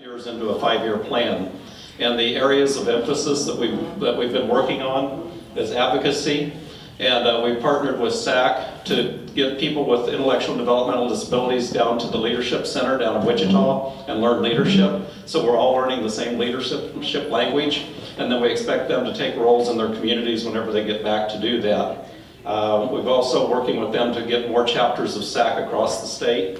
years into a 5-year plan. And the areas of emphasis that we've been working on is advocacy. And we partnered with SAC to get people with intellectual developmental disabilities down to the Leadership Center down in Wichita and learn leadership. So we're all learning the same leadership language, and then we expect them to take roles in their communities whenever they get back to do that. We've also working with them to get more chapters of SAC across the state.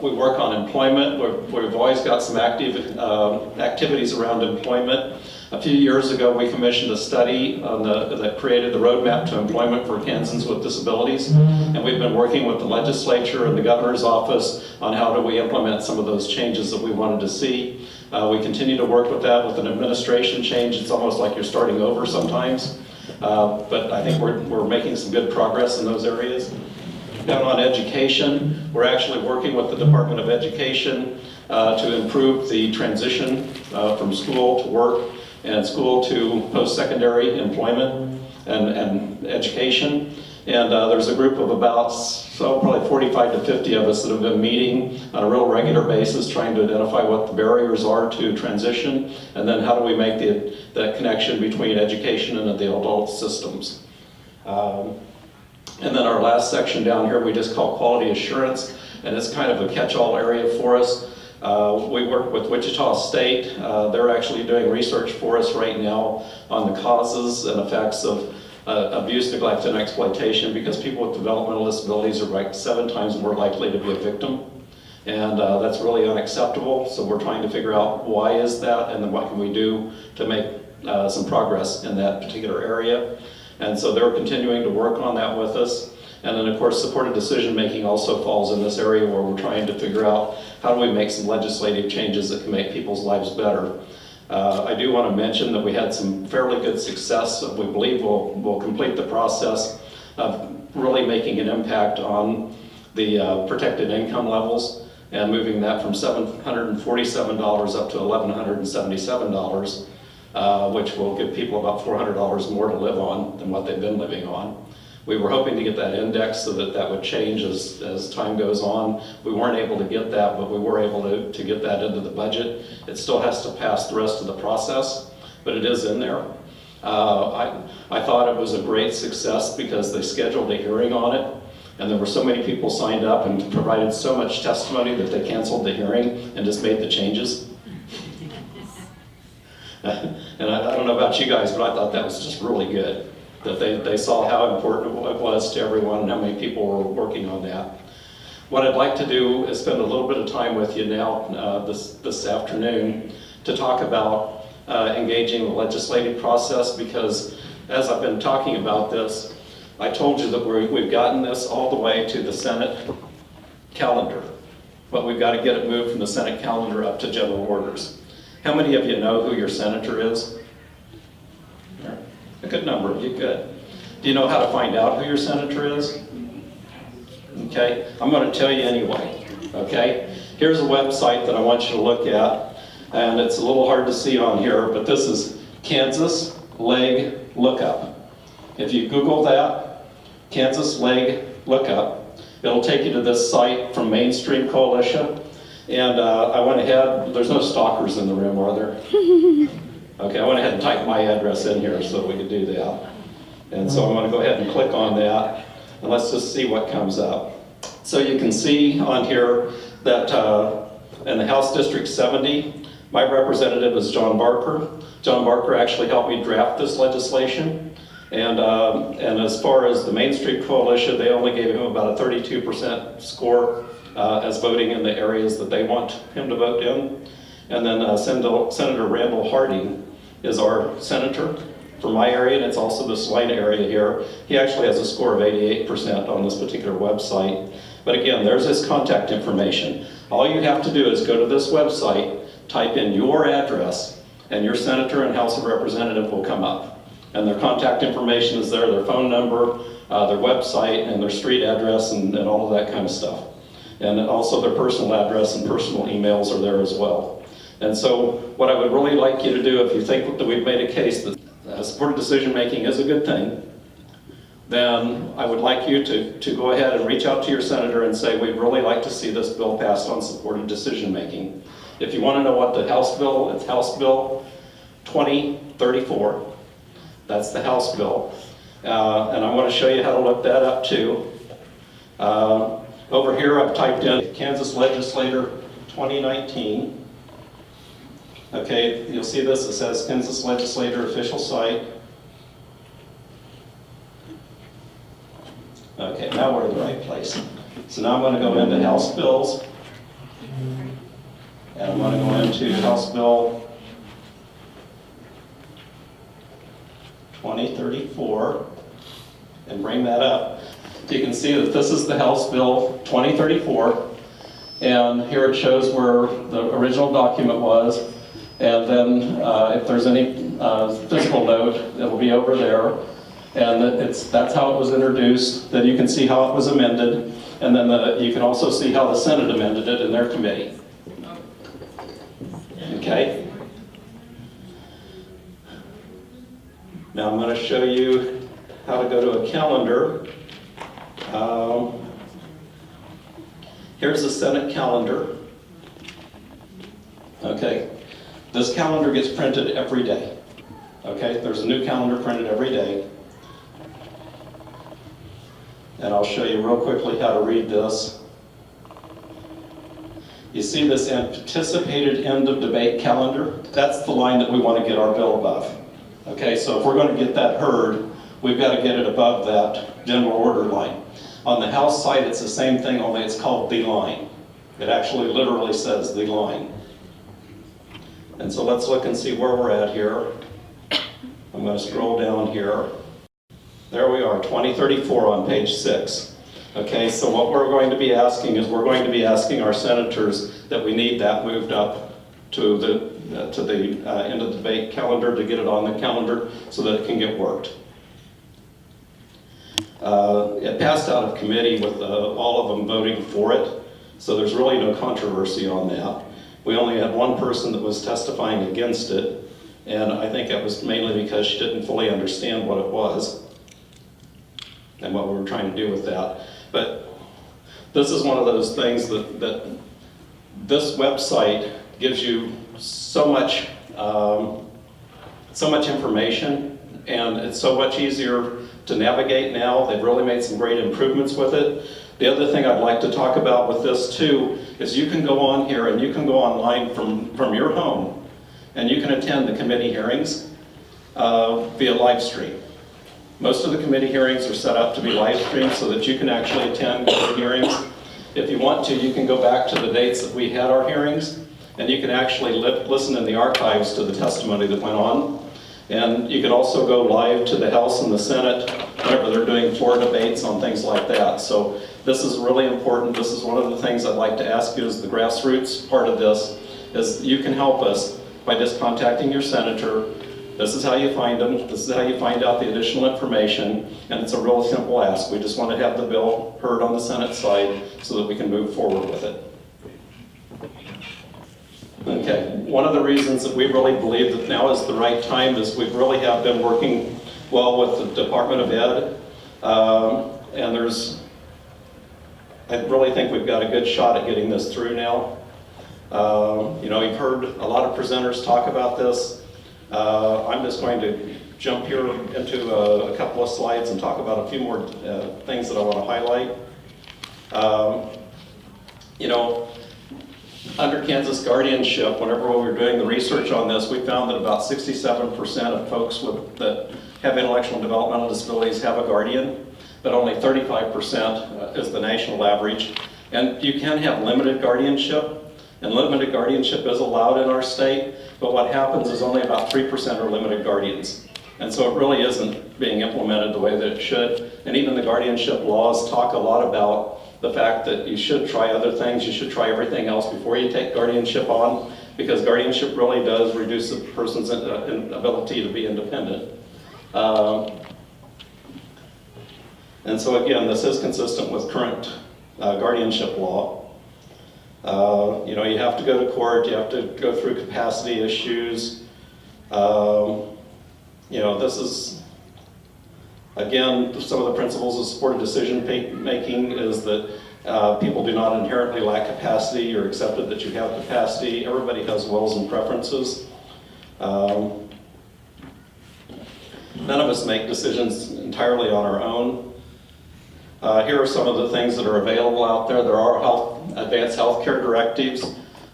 We work on employment. We've always got some activities around employment. A few years ago, we commissioned a study that created the roadmap to employment for Kansans with disabilities, and we've been working with the legislature and the governor's office on how do we implement some of those changes that we wanted to see. We continue to work with that with an administration change. It's almost like you're starting over sometimes, but I think we're making some good progress in those areas. Down on education, we're actually working with the Department of Education to improve the transition from school to work and school to post-secondary employment and education. And there's a group of about, probably 45 to 50 of us that have been meeting on a real regular basis trying to identify what the barriers are to transition, and then how do we make that connection between education and the adult systems. And then our last section down here we just call quality assurance, and it's kind of a catch-all area for us. We work with Wichita State. They're actually doing research for us right now on the causes and effects of abuse, neglect, and exploitation, because people with developmental disabilities are like 7 times more likely to be a victim. And that's really unacceptable, so we're trying to figure out why is that, and then what can we do to make some progress in that particular area. And so they're continuing to work on that with us. And then of course supported decision making also falls in this area where we're trying to figure out how do we make some legislative changes that can make people's lives better. I do want to mention that we had some fairly good success that we believe will complete the process of really making an impact on the protected income levels and moving that from $747 up to $1,177. Which will give people about $400 more to live on than what they've been living on. We were hoping to get that index so that would change as time goes on. We weren't able to get that, but we were able to get that into the budget. It still has to pass the rest of the process, but it is in there. I thought it was a great success because they scheduled a hearing on it, and there were so many people signed up and provided so much testimony that they canceled the hearing and just made the changes. And I don't know about you guys, but I thought that was just really good, that they saw how important it was to everyone and how many people were working on that. What I'd like to do is spend a little bit of time with you now this afternoon to talk about engaging the legislative process, because as I've been talking about this, I told you that we've gotten this all the way to the Senate calendar, but we've got to get it moved from the Senate calendar up to general orders. How many of you know who your senator is? A good number of you, good. Do you know how to find out who your senator is? Okay, I'm going to tell you anyway, okay? Here's a website that I want you to look at, and it's a little hard to see on here, but this is Kansas Leg Lookup. If you Google that, Kansas Leg Lookup, it'll take you to this site from Mainstream Coalition. And I went ahead, there's no stalkers in the room, are there? Okay, I went ahead and typed my address in here so we could do that. And so I'm going to go ahead and click on that, and let's just see what comes up. So you can see on here that in the House District 70, my representative is John Barker. John Barker actually helped me draft this legislation. And as far as the Main Street Coalition, they only gave him about a 32% score as voting in the areas that they want him to vote in. And then Senator Randall Harding is our senator for my area, and it's also the Salina area here. He actually has a score of 88% on this particular website. But again, there's his contact information. All you have to do is go to this website, type in your address, and your senator and House of Representative will come up. And their contact information is there, their phone number, their website, and their street address, and all of that kind of stuff. And also their personal address and personal emails are there as well. And so what I would really like you to do, if you think that we've made a case that supported decision making is a good thing, then I would like you to go ahead and reach out to your senator and say, we'd really like to see this bill passed on supported decision making. If you want to know what the House bill, it's House Bill 2034. That's the House bill. And I want to show you how to look that up too. Over here I've typed in Kansas Legislator 2019. Okay, you'll see this, it says Kansas Legislator official site. Okay, now we're in the right place. So now I'm going to go into House bills. And I'm going to go into House Bill 2034 and bring that up. You can see that this is the House Bill 2034, and here it shows where the original document was, and then if there's any physical note, it'll be over there, and that's how it was introduced. Then you can see how it was amended, and then you can also see how the Senate amended it in their committee. Okay? Now I'm going to show you how to go to a calendar. Here's the Senate calendar. Okay, this calendar gets printed every day. Okay, there's a new calendar printed every day. And I'll show you real quickly how to read this. You see this anticipated end of debate calendar? That's the line that we want to get our bill above. Okay, so if we're going to get that heard, we've got to get it above that general order line. On the House side, it's the same thing, only it's called the line. It actually literally says the line. And so let's look and see where we're at here. I'm going to scroll down here. There we are, 2034 on page 6. Okay, so what we're going to be asking is we're going to be asking our senators that we need that moved up to the end of the debate calendar, to get it on the calendar so that it can get worked. It passed out of committee with all of them voting for it, so there's really no controversy on that. We only had one person that was testifying against it, and I think it was mainly because she didn't fully understand what it was and what we were trying to do with that. But this is one of those things that this website gives you so much information, and it's so much easier to navigate now. They've really made some great improvements with it. The other thing I'd like to talk about with this too is you can go on here and you can go online from your home, and you can attend the committee hearings via live stream. Most of the committee hearings are set up to be live streamed so that you can actually attend the hearings. If you want to, you can go back to the dates that we had our hearings, and you can actually listen in the archives to the testimony that went on. And you can also go live to the House and the Senate whenever they're doing floor debates on things like that. So this is really important. This is one of the things I'd like to ask you as the grassroots part of this, is you can help us by just contacting your senator. This is how you find them. This is how you find out the additional information. And it's a real simple ask. We just want to have the bill heard on the Senate side so that we can move forward with it. Okay, one of the reasons that we really believe that now is the right time is we really have been working well with the Department of Ed, and I really think we've got a good shot at getting this through now. You know, you've heard a lot of presenters talk about this. I'm just going to jump here into a couple of slides and talk about a few more things that I want to highlight. You know, under Kansas guardianship, whenever we were doing the research on this, we found that about 67% of folks that have intellectual and developmental disabilities have a guardian, but only 35% is the national average. And you can have limited guardianship, and limited guardianship is allowed in our state, but what happens is only about 3% are limited guardians. And so it really isn't being implemented the way that it should. And even the guardianship laws talk a lot about the fact that you should try other things, you should try everything else before you take guardianship on, because guardianship really does reduce the person's ability to be independent. And so again, this is consistent with current guardianship law. You know, you have to go to court, you have to go through capacity issues. You know, this is, again, some of the principles of supported decision making is that People do not inherently lack capacity. You're accepted that you have capacity. Everybody has wills and preferences. None of us make decisions entirely on our own. Here are some of the things that are available out there. There are advanced health care directives.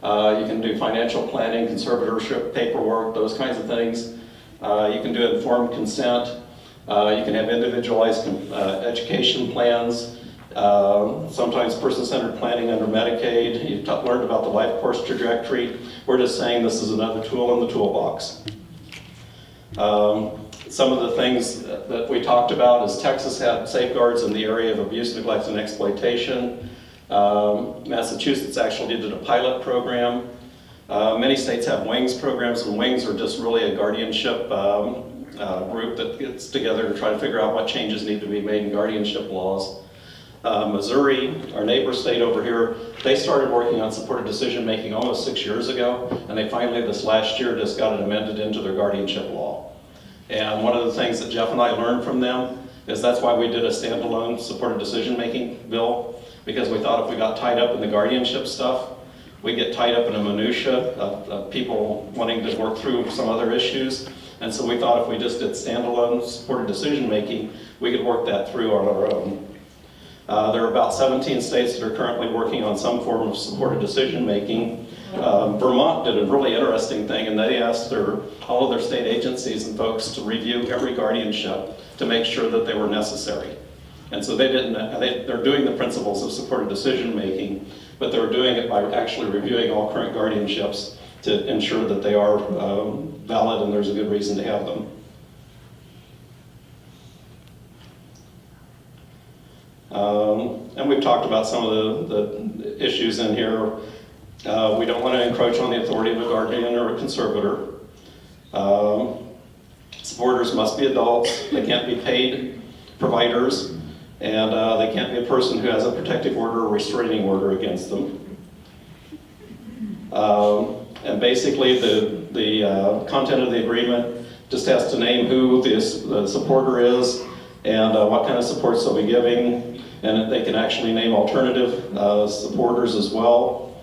You can do financial planning, conservatorship, paperwork, those kinds of things. You can do informed consent. You can have individualized education plans. Sometimes person-centered planning under Medicaid. You've learned about the life course trajectory. We're just saying this is another tool in the toolbox. Some of the things that we talked about is Texas had safeguards in the area of abuse, neglect, and exploitation. Massachusetts actually did a pilot program. Many states have WINGS programs, and WINGS are just really a guardianship group that gets together to try to figure out what changes need to be made in guardianship laws. Missouri, our neighbor state over here, they started working on supported decision making almost 6 years ago, and they finally this last year just got it amended into their guardianship law. And one of the things that Jeff and I learned from them is that's why we did a standalone supported decision making bill, because we thought if we got tied up in the guardianship stuff, we get tied up in a minutia of people wanting to work through some other issues. And so we thought if we just did standalone supported decision making, we could work that through on our own. There are about 17 states that are currently working on some form of supported decision making. Vermont did a really interesting thing, and they asked all of their state agencies and folks to review every guardianship to make sure that they were necessary. And so they're doing the principles of supported decision making, but they're doing it by actually reviewing all current guardianships to ensure that they are valid and there's a good reason to have them. And we've talked about some of the issues in here. We don't want to encroach on the authority of a guardian or a conservator. Supporters must be adults. They can't be paid providers, and they can't be a person who has a protective order or restraining order against them. And basically the content of the agreement just has to name who the supporter is and what kind of supports they'll be giving. And they can actually name alternative supporters as well.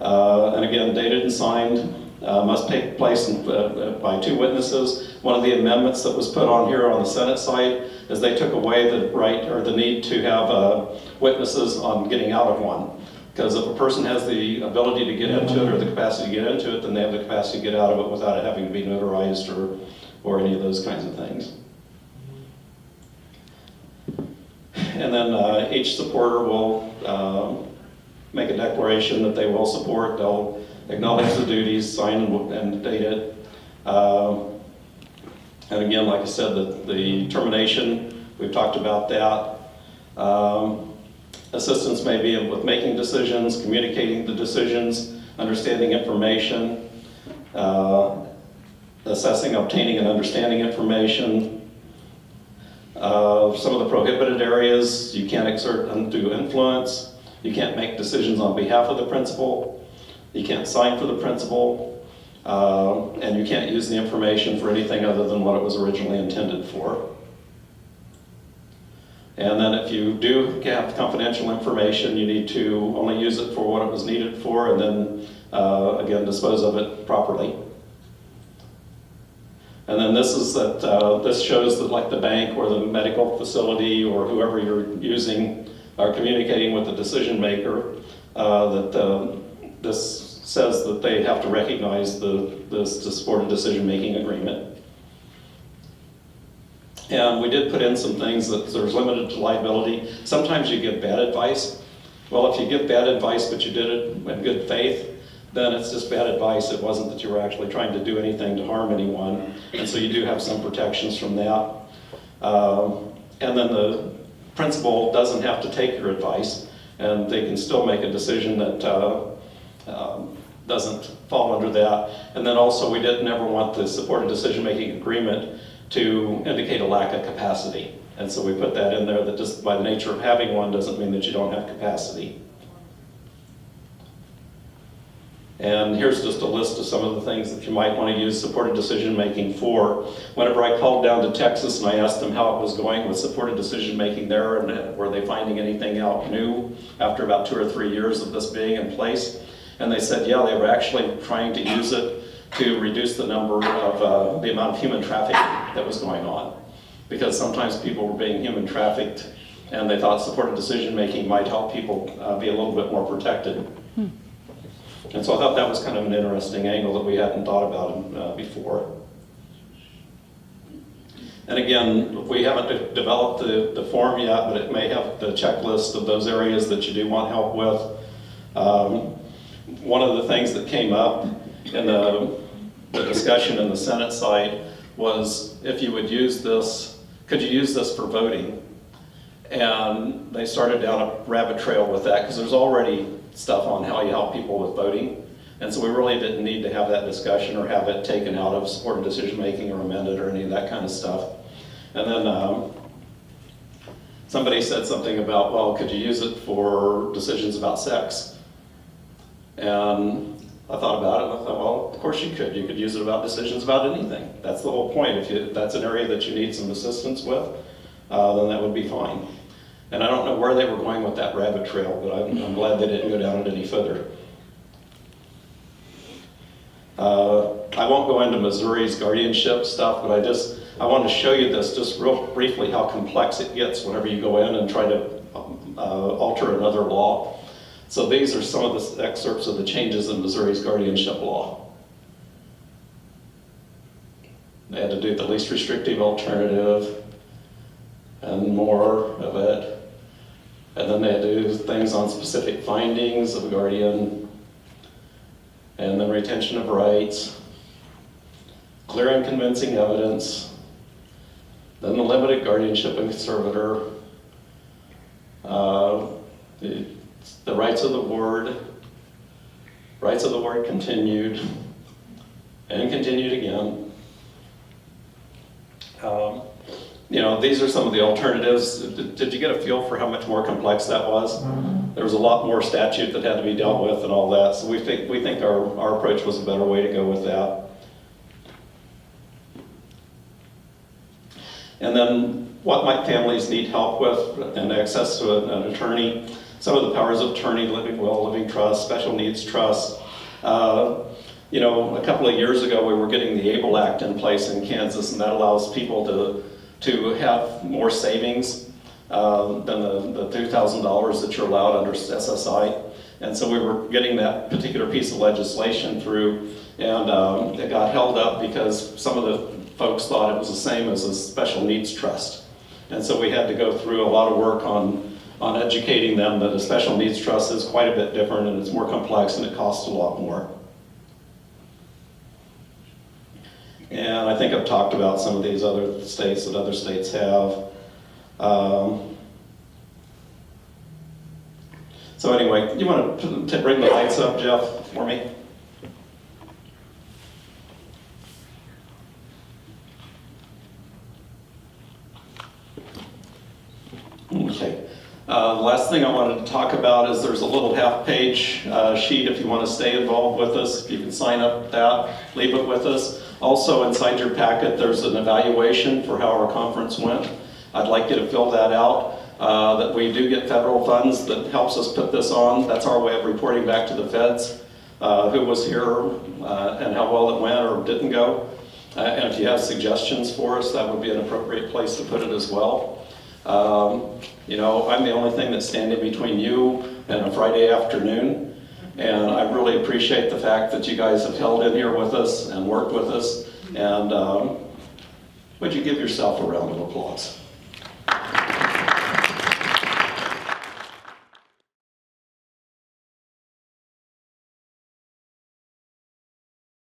And again, dated and signed, must take place by 2 witnesses. One of the amendments that was put on here on the Senate side is they took away the right or the need to have witnesses on getting out of one. Because if a person has the ability to get into it or the capacity to get into it, then they have the capacity to get out of it without it having to be notarized or any of those kinds of things. And then each supporter will make a declaration that they will support. They'll acknowledge the duties, sign and date it. And again, like I said, the termination, we've talked about that. Assistance may be with making decisions, communicating the decisions, understanding information, assessing, obtaining, and understanding information. Some of the prohibited areas, you can't exert undue influence, you can't make decisions on behalf of the principal, you can't sign for the principal, and you can't use the information for anything other than what it was originally intended for. And then if you do have confidential information, you need to only use it for what it was needed for, and then again dispose of it properly. And then this shows that like the bank or the medical facility or whoever you're using are communicating with the decision maker, this says that they have to recognize the supported decision making agreement. And we did put in some things that there's limited liability. Sometimes you give bad advice. Well, if you give bad advice but you did it in good faith, then it's just bad advice. It wasn't that you were actually trying to do anything to harm anyone. And so you do have some protections from that. And then the principal doesn't have to take your advice, and they can still make a decision that doesn't fall under that. And then also we never want the supported decision-making agreement to indicate a lack of capacity. And so we put that in there, that just by the nature of having one doesn't mean that you don't have capacity. And here's just a list of some of the things that you might want to use supported decision-making for. Whenever I called down to Texas and I asked them how it was going with supported decision-making there, and were they finding anything out new after about 2 or 3 years of this being in place, and they said, yeah, they were actually trying to use it to reduce the number of, the amount of human trafficking that was going on. Because sometimes people were being human trafficked, and they thought supported decision-making might help people be a little bit more protected. And so I thought that was kind of an interesting angle that we hadn't thought about before. And again, we haven't developed the form yet, but it may have the checklist of those areas that you do want help with. One of the things that came up in the discussion in the Senate side was if you would use this, could you use this for voting? And they started down a rabbit trail with that because there's already stuff on how you help people with voting. And so we really didn't need to have that discussion or have it taken out of supported decision making or amended or any of that kind of stuff. And then somebody said something about, well, could you use it for decisions about sex? And I thought about it and I thought, well, of course you could. You could use it about decisions about anything. That's the whole point. If that's an area that you need some assistance with, then that would be fine. And I don't know where they were going with that rabbit trail, but I'm glad they didn't go down it any further. I won't go into Missouri's guardianship stuff, but I want to show you this just real briefly how complex it gets whenever you go in and try to alter another law. So these are some of the excerpts of the changes in Missouri's guardianship law. They had to do the least restrictive alternative and more of it. And then they had to do things on specific findings of a guardian, and then retention of rights, clear and convincing evidence, then the limited guardianship and conservator, the rights of the ward continued, and continued again. You know, these are some of the alternatives. Did you get a feel for how much more complex that was? There was a lot more statute that had to be dealt with and all that, so we think our approach was a better way to go with that. And then what might families need help with and access to an attorney? Some of the powers of attorney, living will, living trust, special needs trust. You know, a couple of years ago we were getting the ABLE Act in place in Kansas, and that allows people to have more savings than the $2,000 that you're allowed under SSI. And so we were getting that particular piece of legislation through, and it got held up because some of the folks thought it was the same as a special needs trust. And so we had to go through a lot of work on educating them that a special needs trust is quite a bit different and it's more complex and it costs a lot more. And I think I've talked about some of these other states that other states have. So anyway, you want to bring the lights up, Jeff, for me? Okay. The last thing I wanted to talk about is there's a little half-page sheet if you want to stay involved with us. If you can sign up with that, leave it with us. Also inside your packet there's an evaluation for how our conference went. I'd like you to fill that out. That we do get federal funds that helps us put this on. That's our way of reporting back to the feds who was here and how well it went or didn't go. And if you have suggestions for us, that would be an appropriate place to put it as well. You know, I'm the only thing that's standing between you and a Friday afternoon. And I really appreciate the fact that you guys have held in here with us and worked with us. And would you give yourself a round of applause?